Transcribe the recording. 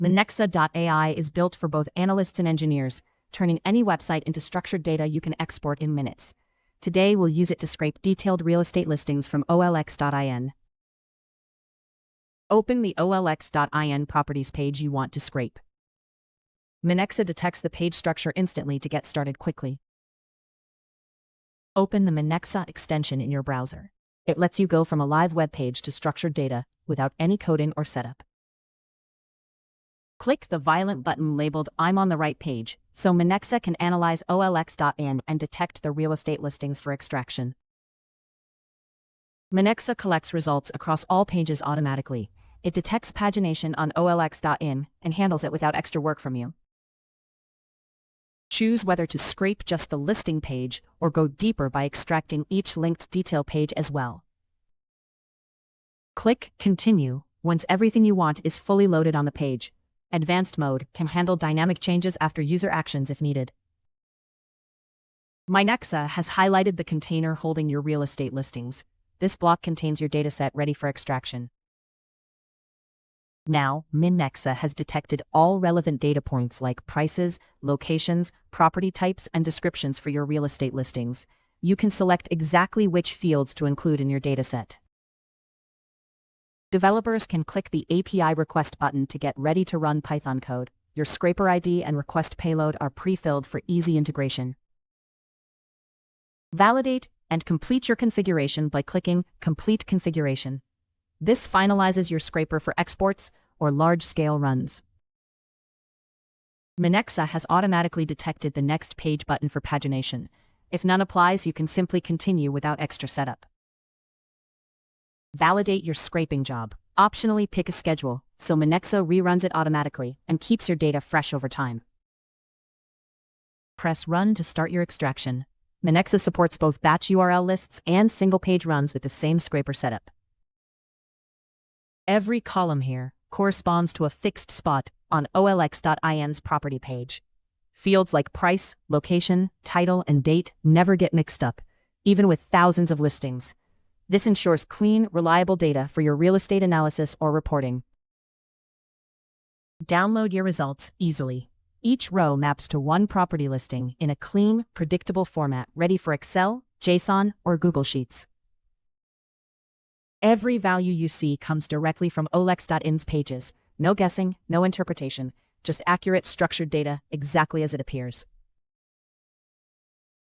Minexa.ai is built for both analysts and engineers, turning any website into structured data you can export in minutes. Today we'll use it to scrape detailed real estate listings from olx.in. Open the olx.in properties page you want to scrape. Minexa detects the page structure instantly to get started quickly. Open the Minexa extension in your browser. It lets you go from a live web page to structured data without any coding or setup. Click the violet button labeled "I'm on the right page" so Minexa can analyze olx.in and detect the real estate listings for extraction. Minexa collects results across all pages automatically. It detects pagination on olx.in and handles it without extra work from you. Choose whether to scrape just the listing page or go deeper by extracting each linked detail page as well. Click Continue once everything you want is fully loaded on the page. Advanced mode can handle dynamic changes after user actions if needed. Minexa has highlighted the container holding your real estate listings. This block contains your dataset ready for extraction. Now, Minexa has detected all relevant data points like prices, locations, property types, and descriptions for your real estate listings. You can select exactly which fields to include in your dataset. Developers can click the API request button to get ready to run Python code. Your scraper ID and request payload are pre-filled for easy integration. Validate and complete your configuration by clicking Complete Configuration. This finalizes your scraper for exports or large-scale runs. Minexa has automatically detected the Next Page button for pagination. If none applies, you can simply continue without extra setup. Validate your scraping job. Optionally pick a schedule, so Minexa reruns it automatically and keeps your data fresh over time. Press Run to start your extraction. Minexa supports both batch URL lists and single-page runs with the same scraper setup. Every column here corresponds to a fixed spot on olx.in's property page. Fields like price, location, title, and date never get mixed up, even with thousands of listings. This ensures clean, reliable data for your real estate analysis or reporting. Download your results easily. Each row maps to one property listing in a clean, predictable format ready for Excel, JSON, or Google Sheets. Every value you see comes directly from olx.in's pages. No guessing, no interpretation, just accurate, structured data exactly as it appears.